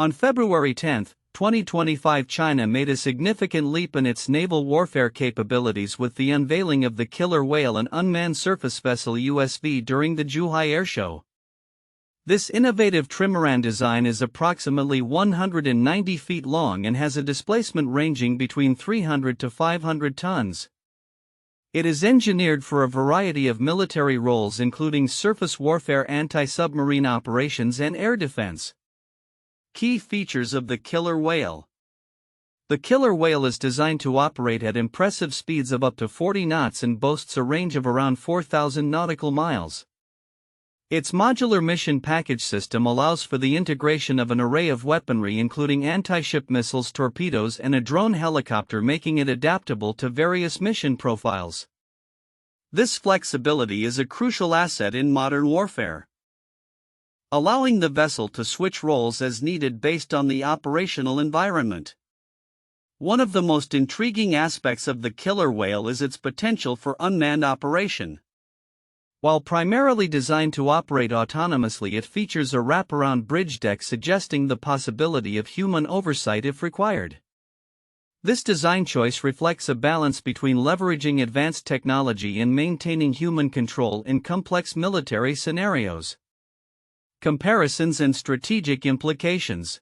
On February 10, 2025, China made a significant leap in its naval warfare capabilities with the unveiling of the Killer Whale, an unmanned surface vessel USV, during the Zhuhai Airshow. This innovative trimaran design is approximately 190 feet long and has a displacement ranging between 300 to 500 tons. It is engineered for a variety of military roles, including surface warfare, anti-submarine operations, and air defense. Key features of the Killer Whale. The Killer Whale is designed to operate at impressive speeds of up to 40 knots and boasts a range of around 4,000 nautical miles. Its modular mission package system allows for the integration of an array of weaponry, including anti-ship missiles, torpedoes, and a drone helicopter, making it adaptable to various mission profiles. This flexibility is a crucial asset in modern warfare, allowing the vessel to switch roles as needed based on the operational environment. One of the most intriguing aspects of the Killer Whale is its potential for unmanned operation. While primarily designed to operate autonomously, it features a wraparound bridge deck, suggesting the possibility of human oversight if required. This design choice reflects a balance between leveraging advanced technology and maintaining human control in complex military scenarios. Comparisons and strategic implications.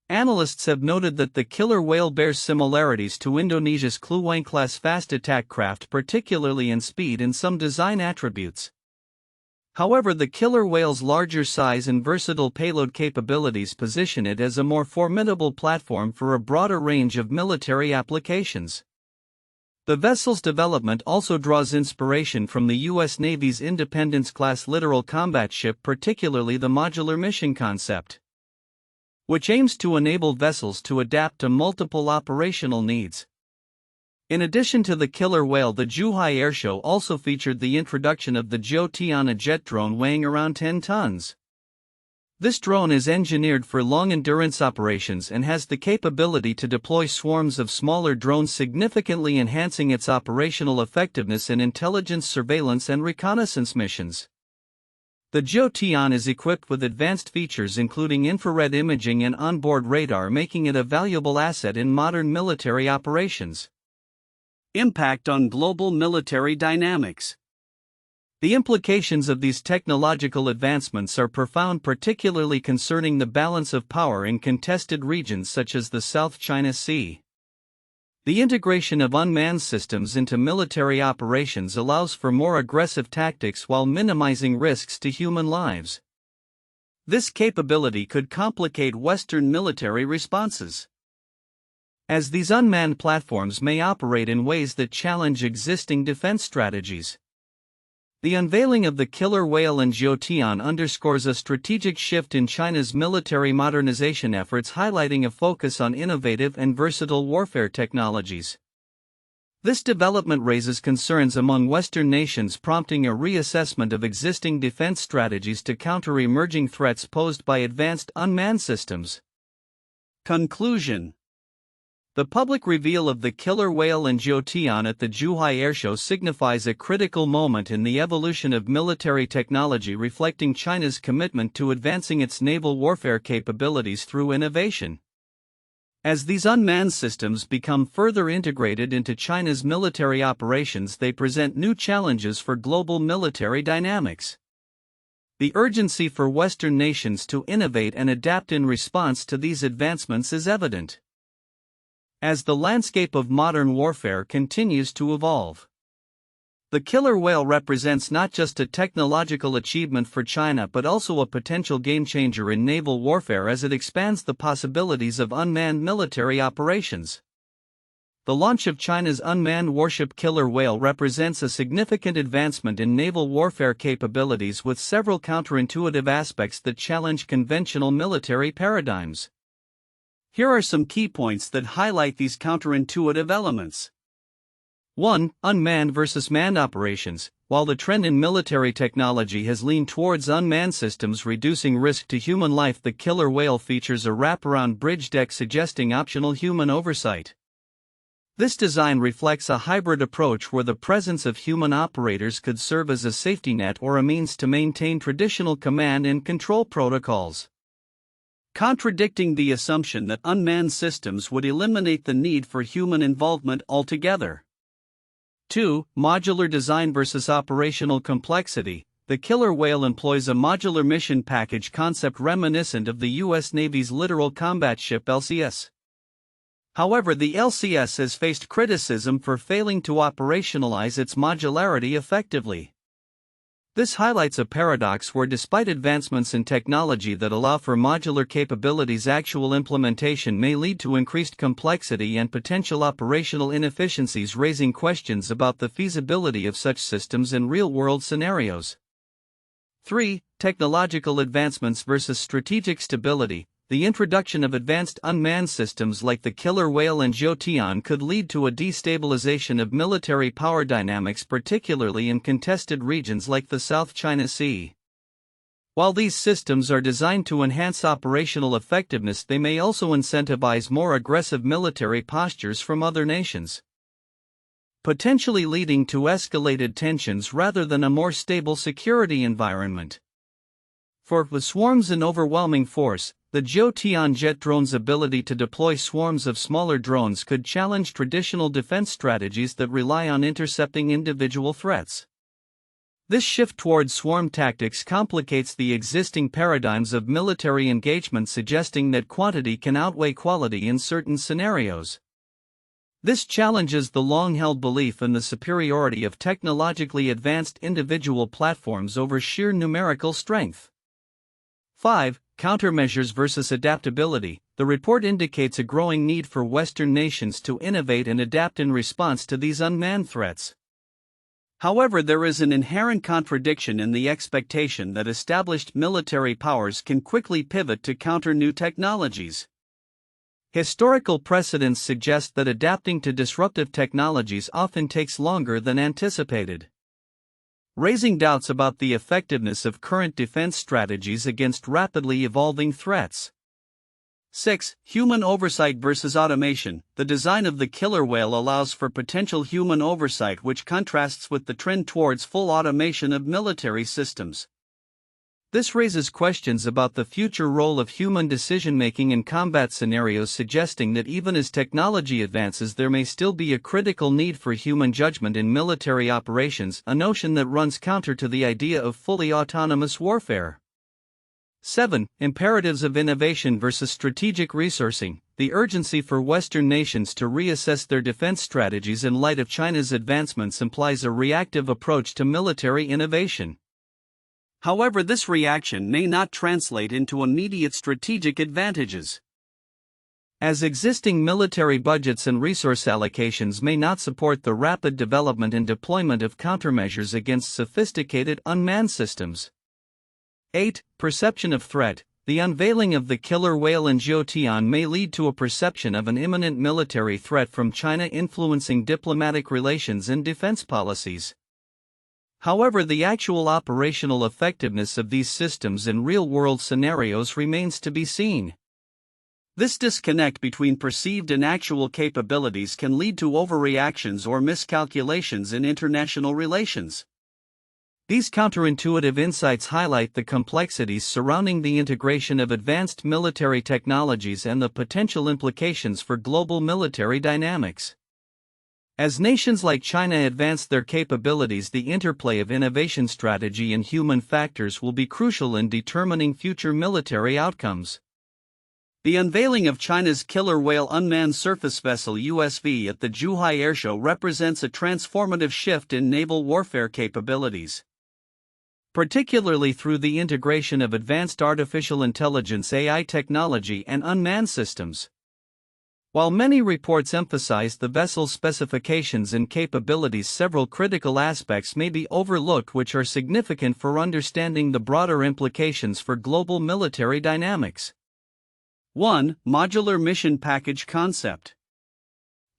Analysts have noted that the Killer Whale bears similarities to Indonesia's Klewang-class fast attack craft, particularly in speed and some design attributes. However, the Killer Whale's larger size and versatile payload capabilities position it as a more formidable platform for a broader range of military applications. The vessel's development also draws inspiration from the U.S. Navy's Independence-class Littoral Combat Ship, particularly the modular mission concept, which aims to enable vessels to adapt to multiple operational needs. In addition to the Killer Whale, the Zhuhai Airshow also featured the introduction of the Jiu Tian, a jet drone weighing around 10 tons. This drone is engineered for long-endurance operations and has the capability to deploy swarms of smaller drones, significantly enhancing its operational effectiveness in intelligence, surveillance, and reconnaissance missions. The Jiu Tian is equipped with advanced features including infrared imaging and onboard radar, making it a valuable asset in modern military operations. Impact on global military dynamics. The implications of these technological advancements are profound, particularly concerning the balance of power in contested regions such as the South China Sea. The integration of unmanned systems into military operations allows for more aggressive tactics while minimizing risks to human lives. This capability could complicate Western military responses, as these unmanned platforms may operate in ways that challenge existing defense strategies. The unveiling of the Killer Whale and Jiu Tian underscores a strategic shift in China's military modernization efforts, highlighting a focus on innovative and versatile warfare technologies. This development raises concerns among Western nations, prompting a reassessment of existing defense strategies to counter emerging threats posed by advanced unmanned systems. Conclusion. The public reveal of the Killer Whale and Jiu Tian at the Zhuhai Airshow signifies a critical moment in the evolution of military technology, reflecting China's commitment to advancing its naval warfare capabilities through innovation. As these unmanned systems become further integrated into China's military operations, they present new challenges for global military dynamics. The urgency for Western nations to innovate and adapt in response to these advancements is evident, as the landscape of modern warfare continues to evolve. The Killer Whale represents not just a technological achievement for China but also a potential game-changer in naval warfare as it expands the possibilities of unmanned military operations. The launch of China's unmanned warship Killer Whale represents a significant advancement in naval warfare capabilities, with several counterintuitive aspects that challenge conventional military paradigms. Here are some key points that highlight these counterintuitive elements. 1. Unmanned versus manned operations. While the trend in military technology has leaned towards unmanned systems reducing risk to human life, the Killer Whale features a wraparound bridge deck, suggesting optional human oversight. This design reflects a hybrid approach where the presence of human operators could serve as a safety net or a means to maintain traditional command and control protocols. contradicting the assumption that unmanned systems would eliminate the need for human involvement altogether. 2. Modular design versus operational complexity. The killer whale employs a modular mission package concept reminiscent of the U.S. Navy's Littoral Combat Ship (LCS). However, the LCS has faced criticism for failing to operationalize its modularity effectively. This highlights a paradox where, despite advancements in technology that allow for modular capabilities, actual implementation may lead to increased complexity and potential operational inefficiencies, raising questions about the feasibility of such systems in real-world scenarios. 3. Technological advancements versus strategic stability. The introduction of advanced unmanned systems like the killer whale and Jiu Tian could lead to a destabilization of military power dynamics, particularly in contested regions like the South China Sea. While these systems are designed to enhance operational effectiveness, they may also incentivize more aggressive military postures from other nations, potentially leading to escalated tensions rather than a more stable security environment. 4. With swarms and overwhelming force, the Jiu Tian jet drone's ability to deploy swarms of smaller drones could challenge traditional defense strategies that rely on intercepting individual threats. This shift towards swarm tactics complicates the existing paradigms of military engagement, suggesting that quantity can outweigh quality in certain scenarios. This challenges the long-held belief in the superiority of technologically advanced individual platforms over sheer numerical strength. 5. Countermeasures versus adaptability. The report indicates a growing need for Western nations to innovate and adapt in response to these unmanned threats. However, there is an inherent contradiction in the expectation that established military powers can quickly pivot to counter new technologies. Historical precedents suggest that adapting to disruptive technologies often takes longer than anticipated, raising doubts about the effectiveness of current defense strategies against rapidly evolving threats. 6. Human oversight versus automation. The design of the killer whale allows for potential human oversight, which contrasts with the trend towards full automation of military systems. This raises questions about the future role of human decision-making in combat scenarios, suggesting that even as technology advances, there may still be a critical need for human judgment in military operations, a notion that runs counter to the idea of fully autonomous warfare. 7. Imperatives of innovation versus strategic resourcing. The urgency for Western nations to reassess their defense strategies in light of China's advancements implies a reactive approach to military innovation. However, this reaction may not translate into immediate strategic advantages, as existing military budgets and resource allocations may not support the rapid development and deployment of countermeasures against sophisticated unmanned systems. 8. Perception of threat. The unveiling of the killer whale in Jiu Tian may lead to a perception of an imminent military threat from China, influencing diplomatic relations and defense policies. However, the actual operational effectiveness of these systems in real-world scenarios remains to be seen. This disconnect between perceived and actual capabilities can lead to overreactions or miscalculations in international relations. These counterintuitive insights highlight the complexities surrounding the integration of advanced military technologies and the potential implications for global military dynamics. As nations like China advance their capabilities, the interplay of innovation strategy and human factors will be crucial in determining future military outcomes. The unveiling of China's killer whale unmanned surface vessel USV at the Zhuhai Airshow represents a transformative shift in naval warfare capabilities, particularly through the integration of advanced artificial intelligence (AI) technology and unmanned systems. While many reports emphasize the vessel's specifications and capabilities, several critical aspects may be overlooked which are significant for understanding the broader implications for global military dynamics. 1. Modular mission package concept.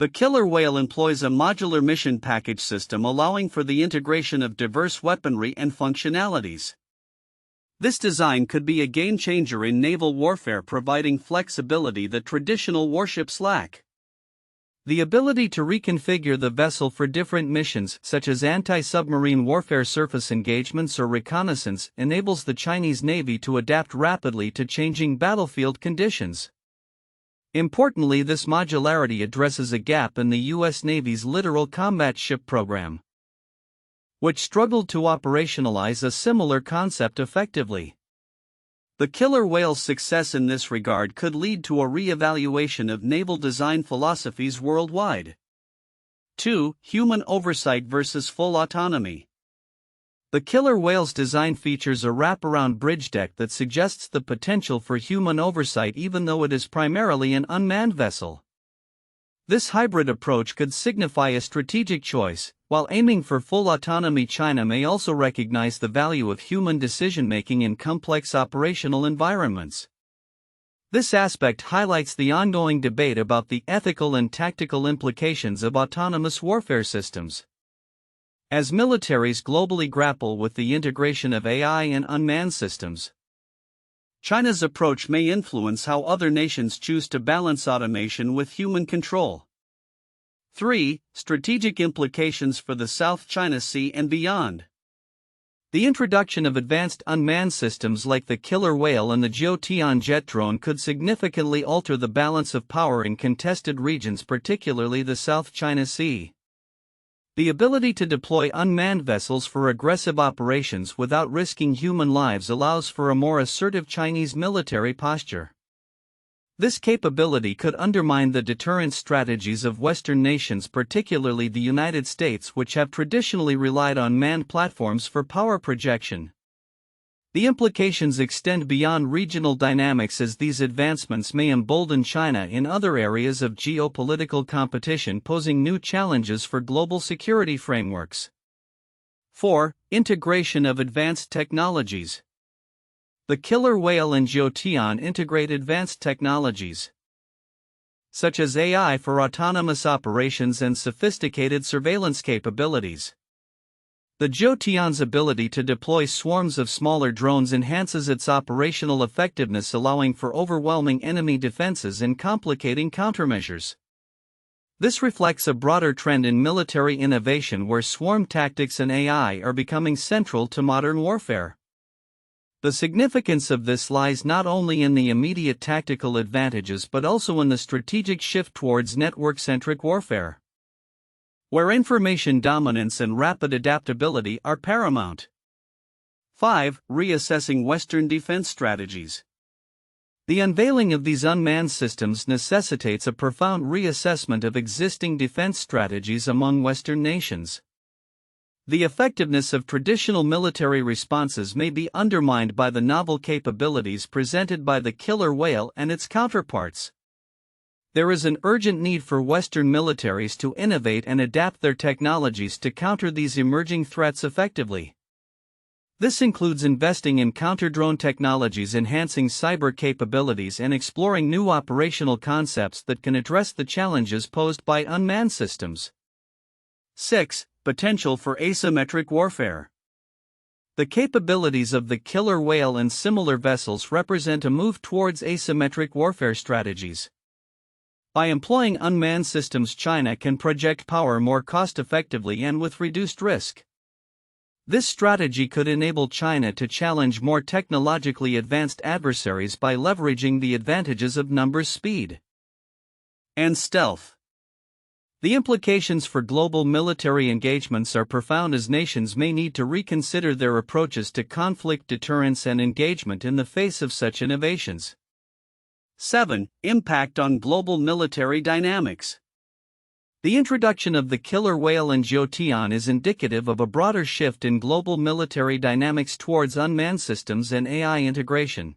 The killer whale employs a modular mission package system allowing for the integration of diverse weaponry and functionalities. This design could be a game-changer in naval warfare, providing flexibility that traditional warships lack. The ability to reconfigure the vessel for different missions, such as anti-submarine warfare, surface engagements, or reconnaissance, enables the Chinese Navy to adapt rapidly to changing battlefield conditions. Importantly, this modularity addresses a gap in the U.S. Navy's Littoral Combat Ship program, which struggled to operationalize a similar concept effectively. The killer whale's success in this regard could lead to a re-evaluation of naval design philosophies worldwide. 2. Human oversight versus full autonomy. The killer whale's design features a wraparound bridge deck that suggests the potential for human oversight even though it is primarily an unmanned vessel. This hybrid approach could signify a strategic choice. While aiming for full autonomy, China may also recognize the value of human decision-making in complex operational environments. This aspect highlights the ongoing debate about the ethical and tactical implications of autonomous warfare systems. As militaries globally grapple with the integration of AI and unmanned systems, China's approach may influence how other nations choose to balance automation with human control. 3. Strategic implications for the South China Sea and beyond. The introduction of advanced unmanned systems like the killer whale and the Jiu Tian jet drone could significantly alter the balance of power in contested regions, particularly the South China Sea. The ability to deploy unmanned vessels for aggressive operations without risking human lives allows for a more assertive Chinese military posture. This capability could undermine the deterrence strategies of Western nations, particularly the United States, which have traditionally relied on manned platforms for power projection. The implications extend beyond regional dynamics, as these advancements may embolden China in other areas of geopolitical competition, posing new challenges for global security frameworks. 4. Integration of advanced technologies. The killer whale and Jiu Tian integrate advanced technologies, such as AI for autonomous operations and sophisticated surveillance capabilities. The Jiu Tian's ability to deploy swarms of smaller drones enhances its operational effectiveness, allowing for overwhelming enemy defenses and complicating countermeasures. This reflects a broader trend in military innovation where swarm tactics and AI are becoming central to modern warfare. The significance of this lies not only in the immediate tactical advantages but also in the strategic shift towards network-centric warfare, where information dominance and rapid adaptability are paramount. 5. Reassessing Western defense strategies. The unveiling of these unmanned systems necessitates a profound reassessment of existing defense strategies among Western nations. The effectiveness of traditional military responses may be undermined by the novel capabilities presented by the killer whale and its counterparts. There is an urgent need for Western militaries to innovate and adapt their technologies to counter these emerging threats effectively. This includes investing in counter-drone technologies, enhancing cyber capabilities, and exploring new operational concepts that can address the challenges posed by unmanned systems. 6. Potential for asymmetric warfare. The capabilities of the killer whale and similar vessels represent a move towards asymmetric warfare strategies. By employing unmanned systems, China can project power more cost-effectively and with reduced risk. This strategy could enable China to challenge more technologically advanced adversaries by leveraging the advantages of numbers, speed, and stealth. The implications for global military engagements are profound, as nations may need to reconsider their approaches to conflict deterrence and engagement in the face of such innovations. 7. Impact on global military dynamics. The introduction of the killer whale and Jiu Tian is indicative of a broader shift in global military dynamics towards unmanned systems and AI integration.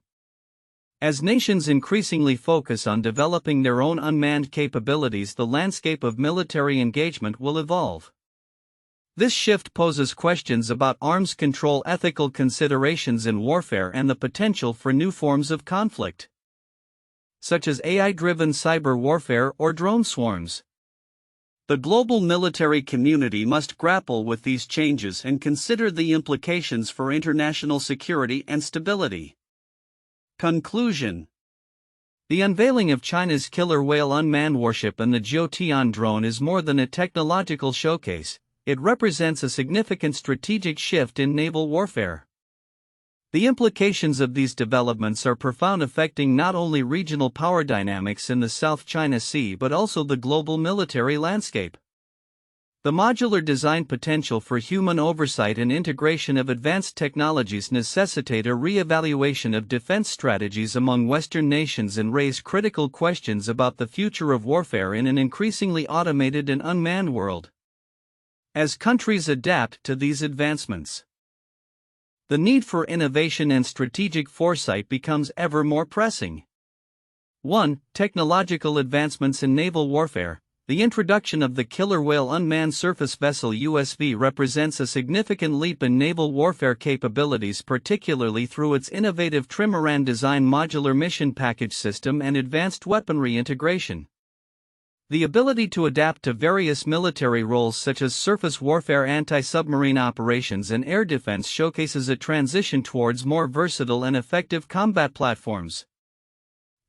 As nations increasingly focus on developing their own unmanned capabilities, the landscape of military engagement will evolve. This shift poses questions about arms control, ethical considerations in warfare, and the potential for new forms of conflict, such as AI-driven cyber warfare or drone swarms. The global military community must grapple with these changes and consider the implications for international security and stability. Conclusion. The unveiling of China's killer whale unmanned warship and the Jiu Tian drone is more than a technological showcase, it represents a significant strategic shift in naval warfare. The implications of these developments are profound, affecting not only regional power dynamics in the South China Sea but also the global military landscape. The modular design potential for human oversight and integration of advanced technologies necessitate a re-evaluation of defense strategies among Western nations and raise critical questions about the future of warfare in an increasingly automated and unmanned world. As countries adapt to these advancements, the need for innovation and strategic foresight becomes ever more pressing. 1. Technological advancements in naval warfare. The introduction of the killer whale unmanned surface vessel USV represents a significant leap in naval warfare capabilities, particularly through its innovative trimaran design, modular mission package system, and advanced weaponry integration. The ability to adapt to various military roles such as surface warfare, anti-submarine operations, and air defense showcases a transition towards more versatile and effective combat platforms.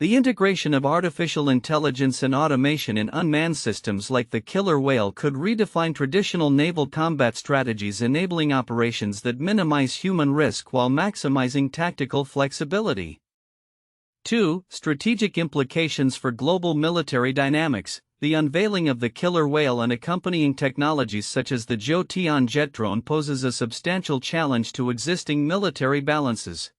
The integration of artificial intelligence and automation in unmanned systems like the killer whale could redefine traditional naval combat strategies, enabling operations that minimize human risk while maximizing tactical flexibility. 2. Strategic implications for global military dynamics. The unveiling of the killer whale and accompanying technologies such as the Jiu Tian jet drone poses a substantial challenge to existing military balances,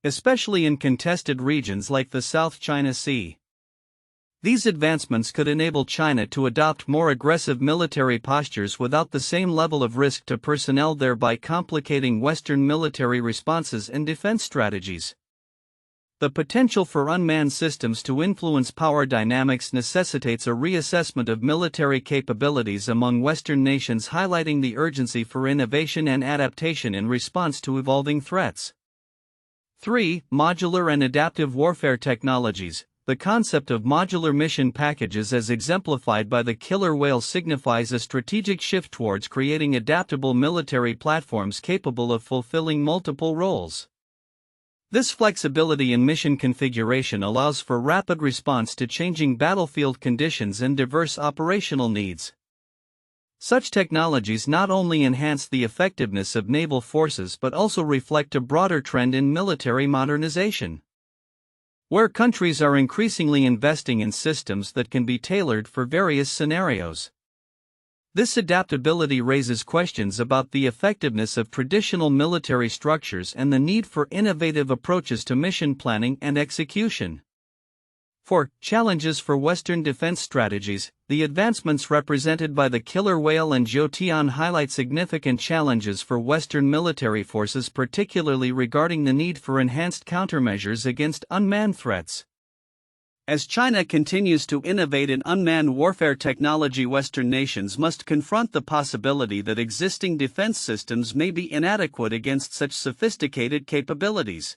especially in contested regions like the South China Sea. These advancements could enable China to adopt more aggressive military postures without the same level of risk to personnel, thereby complicating Western military responses and defense strategies. The potential for unmanned systems to influence power dynamics necessitates a reassessment of military capabilities among Western nations, highlighting the urgency for innovation and adaptation in response to evolving threats. 3. Modular and adaptive warfare technologies. The concept of modular mission packages, as exemplified by the killer whale, signifies a strategic shift towards creating adaptable military platforms capable of fulfilling multiple roles. This flexibility in mission configuration allows for rapid response to changing battlefield conditions and diverse operational needs. Such technologies not only enhance the effectiveness of naval forces but also reflect a broader trend in military modernization, where countries are increasingly investing in systems that can be tailored for various scenarios. This adaptability raises questions about the effectiveness of traditional military structures and the need for innovative approaches to mission planning and execution. 4. Challenges for Western defense strategies. The advancements represented by the killer whale and Jiu Tian highlight significant challenges for Western military forces, particularly regarding the need for enhanced countermeasures against unmanned threats. As China continues to innovate in unmanned warfare technology, Western nations must confront the possibility that existing defense systems may be inadequate against such sophisticated capabilities.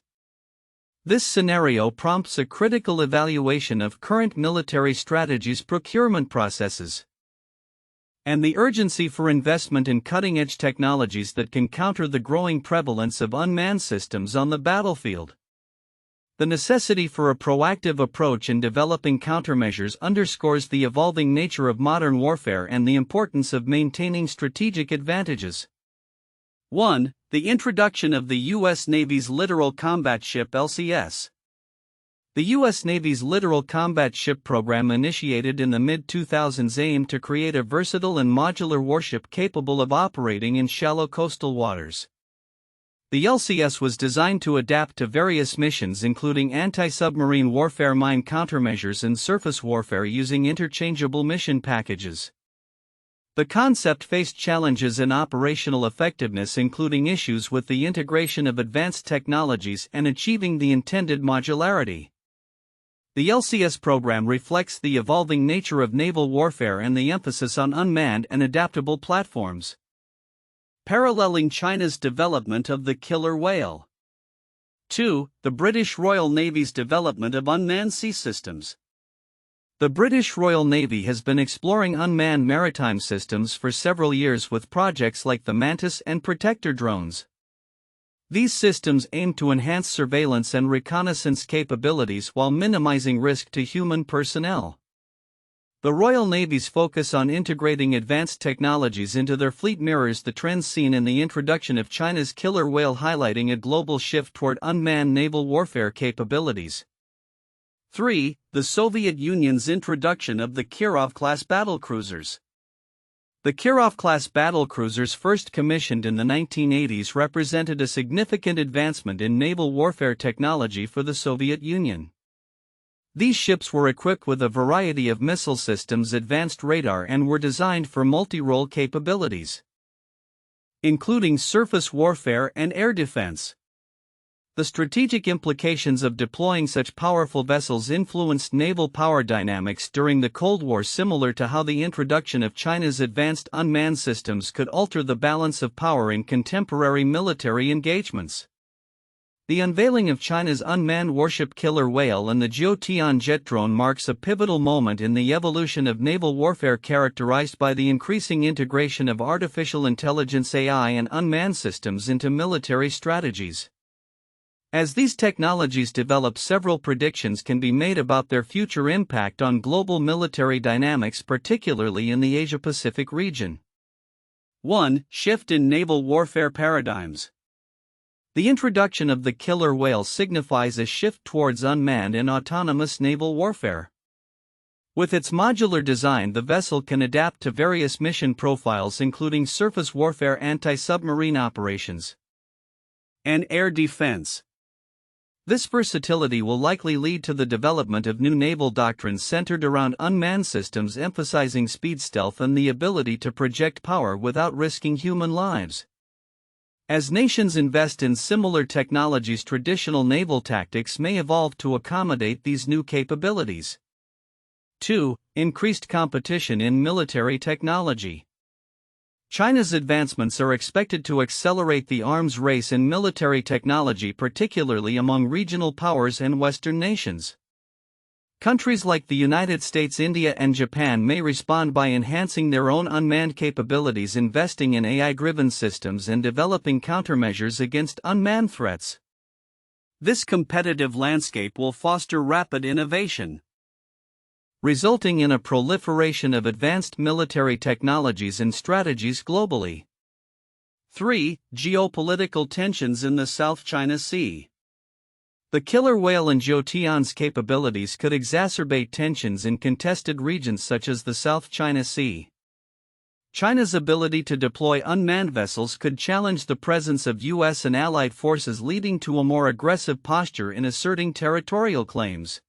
This scenario prompts a critical evaluation of current military strategies, procurement processes, and the urgency for investment in cutting-edge technologies that can counter the growing prevalence of unmanned systems on the battlefield. The necessity for a proactive approach in developing countermeasures underscores the evolving nature of modern warfare and the importance of maintaining strategic advantages. 1. The introduction of the U.S. Navy's Littoral Combat Ship (LCS). The U.S. Navy's Littoral Combat Ship program, initiated in the mid-2000s, aimed to create a versatile and modular warship capable of operating in shallow coastal waters. The LCS was designed to adapt to various missions, including anti-submarine warfare, mine countermeasures, and surface warfare, using interchangeable mission packages. The concept faced challenges in operational effectiveness, including issues with the integration of advanced technologies and achieving the intended modularity. The LCS program reflects the evolving nature of naval warfare and the emphasis on unmanned and adaptable platforms, paralleling China's development of the killer whale. 2. The British Royal Navy's development of unmanned sea systems. The British Royal Navy has been exploring unmanned maritime systems for several years with projects like the Mantis and Protector drones. These systems aim to enhance surveillance and reconnaissance capabilities while minimizing risk to human personnel. The Royal Navy's focus on integrating advanced technologies into their fleet mirrors the trends seen in the introduction of China's killer whale, highlighting a global shift toward unmanned naval warfare capabilities. 3. The Soviet Union's introduction of the Kirov-class battlecruisers. The Kirov-class battlecruisers, first commissioned in the 1980s, represented a significant advancement in naval warfare technology for the Soviet Union. These ships were equipped with a variety of missile systems, advanced radar, and were designed for multi-role capabilities, including surface warfare and air defense. The strategic implications of deploying such powerful vessels influenced naval power dynamics during the Cold War, similar to how the introduction of China's advanced unmanned systems could alter the balance of power in contemporary military engagements. The unveiling of China's unmanned warship Killer Whale and the Jiu Tian jet drone marks a pivotal moment in the evolution of naval warfare, characterized by the increasing integration of artificial intelligence (AI) and unmanned systems into military strategies. As these technologies develop, several predictions can be made about their future impact on global military dynamics, particularly in the Asia-Pacific region. 1. Shift in naval warfare paradigms. The introduction of the killer whale signifies a shift towards unmanned and autonomous naval warfare. With its modular design, the vessel can adapt to various mission profiles, including surface warfare, anti-submarine operations, and air defense. This versatility will likely lead to the development of new naval doctrines centered around unmanned systems, emphasizing speed, stealth, and the ability to project power without risking human lives. As nations invest in similar technologies, traditional naval tactics may evolve to accommodate these new capabilities. 2. Increased competition in military technology. China's advancements are expected to accelerate the arms race in military technology, particularly among regional powers and Western nations. Countries like the United States, India, and Japan may respond by enhancing their own unmanned capabilities, investing in AI-driven systems, and developing countermeasures against unmanned threats. This competitive landscape will foster rapid innovation, resulting in a proliferation of advanced military technologies and strategies globally. 3. Geopolitical tensions in the South China Sea. The killer whale and Jiu Tian's capabilities could exacerbate tensions in contested regions such as the South China Sea. China's ability to deploy unmanned vessels could challenge the presence of U.S. and allied forces, leading to a more aggressive posture in asserting territorial claims.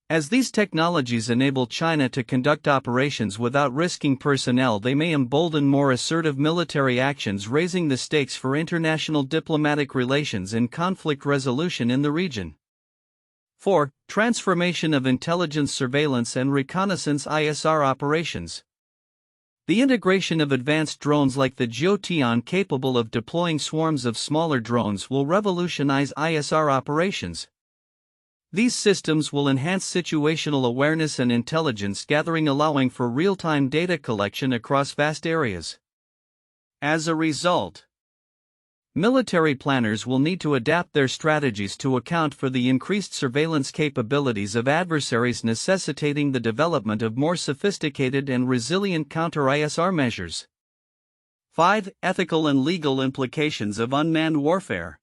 As these technologies enable China to conduct operations without risking personnel, they may embolden more assertive military actions, raising the stakes for international diplomatic relations and conflict resolution in the region. 4. Transformation of intelligence, surveillance, and reconnaissance (ISR) operations. The integration of advanced drones like the Jiu Tian, capable of deploying swarms of smaller drones, will revolutionize ISR operations. These systems will enhance situational awareness and intelligence gathering, allowing for real-time data collection across vast areas. As a result, military planners will need to adapt their strategies to account for the increased surveillance capabilities of adversaries, necessitating the development of more sophisticated and resilient counter-ISR measures. 5. Ethical and legal implications of unmanned warfare.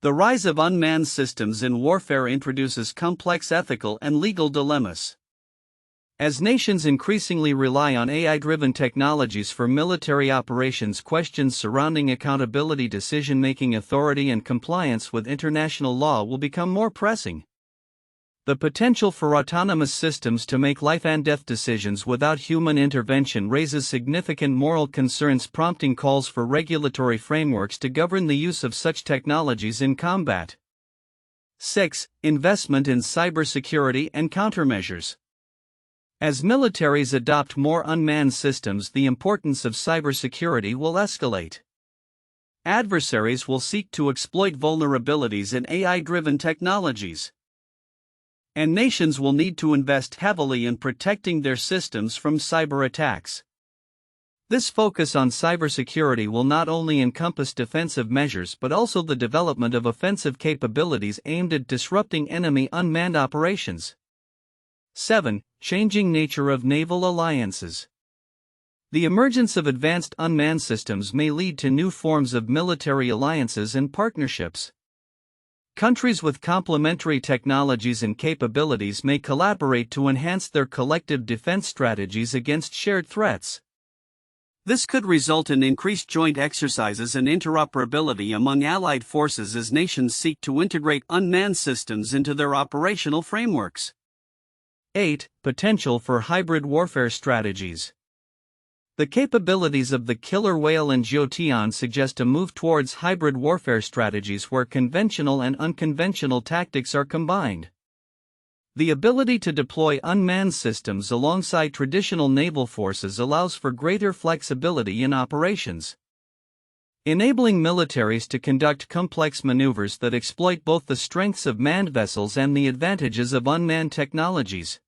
The rise of unmanned systems in warfare introduces complex ethical and legal dilemmas. As nations increasingly rely on AI-driven technologies for military operations, questions surrounding accountability, decision-making authority, and compliance with international law will become more pressing. The potential for autonomous systems to make life-and-death decisions without human intervention raises significant moral concerns, prompting calls for regulatory frameworks to govern the use of such technologies in combat. 6. Investment in cybersecurity and countermeasures. As militaries adopt more unmanned systems, the importance of cybersecurity will escalate. Adversaries will seek to exploit vulnerabilities in AI-driven technologies, and nations will need to invest heavily in protecting their systems from cyber attacks. This focus on cybersecurity will not only encompass defensive measures but also the development of offensive capabilities aimed at disrupting enemy unmanned operations. 7. Changing nature of naval alliances. The emergence of advanced unmanned systems may lead to new forms of military alliances and partnerships. Countries with complementary technologies and capabilities may collaborate to enhance their collective defense strategies against shared threats. This could result in increased joint exercises and interoperability among allied forces as nations seek to integrate unmanned systems into their operational frameworks. 8. Potential for hybrid warfare strategies. The capabilities of the killer whale and Jiu Tian suggest a move towards hybrid warfare strategies where conventional and unconventional tactics are combined. The ability to deploy unmanned systems alongside traditional naval forces allows for greater flexibility in operations, enabling militaries to conduct complex maneuvers that exploit both the strengths of manned vessels and the advantages of unmanned technologies.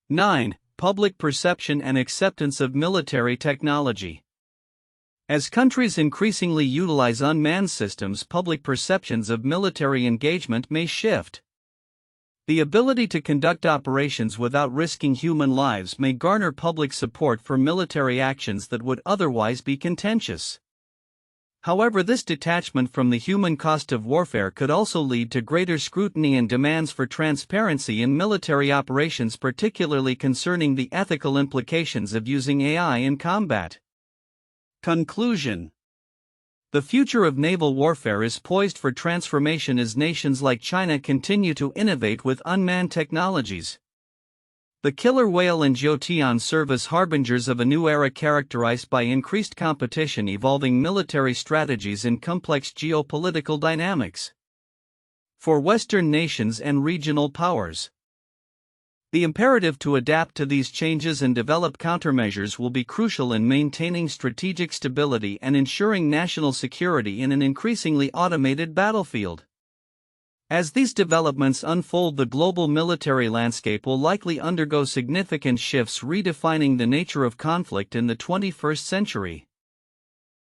9. Public perception and acceptance of military technology. As countries increasingly utilize unmanned systems, public perceptions of military engagement may shift. The ability to conduct operations without risking human lives may garner public support for military actions that would otherwise be contentious. However, this detachment from the human cost of warfare could also lead to greater scrutiny and demands for transparency in military operations, particularly concerning the ethical implications of using AI in combat. Conclusion. The future of naval warfare is poised for transformation as nations like China continue to innovate with unmanned technologies. The killer whale and Jiu Tian serve as harbingers of a new era characterized by increased competition, evolving military strategies, and complex geopolitical dynamics for Western nations and regional powers. The imperative to adapt to these changes and develop countermeasures will be crucial in maintaining strategic stability and ensuring national security in an increasingly automated battlefield. As these developments unfold, the global military landscape will likely undergo significant shifts, redefining the nature of conflict in the 21st century.